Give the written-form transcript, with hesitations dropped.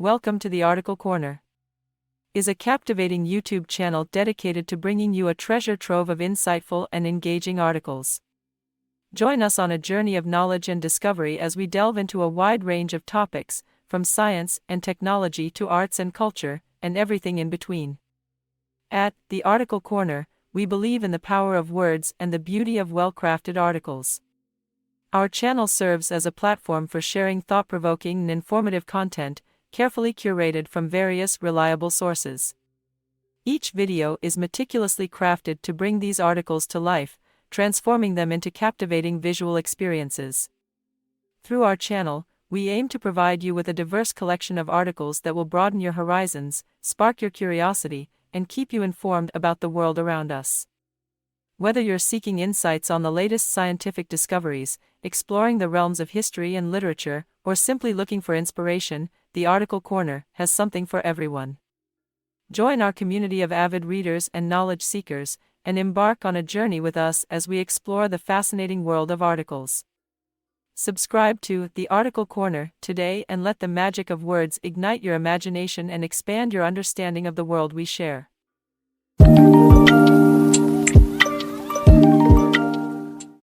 Welcome to the Article Corner. Is a captivating YouTube channel dedicated to bringing you a treasure trove of insightful and engaging articles. Join us on a journey of knowledge and discovery as we delve into a wide range of topics, from science and technology to arts and culture, and everything in between. At the Article Corner, we believe in the power of words and the beauty of well-crafted articles. Our channel serves as a platform for sharing thought-provoking and informative content, carefully curated from various reliable sources. Each video is meticulously crafted to bring these articles to life, transforming them into captivating visual experiences. Through our channel, we aim to provide you with a diverse collection of articles that will broaden your horizons, spark your curiosity, and keep you informed about the world around us. Whether you're seeking insights on the latest scientific discoveries, exploring the realms of history and literature, or simply looking for inspiration, the Article Corner has something for everyone. Join our community of avid readers and knowledge seekers, and embark on a journey with us as we explore the fascinating world of articles. Subscribe to the Article Corner today and let the magic of words ignite your imagination and expand your understanding of the world we share.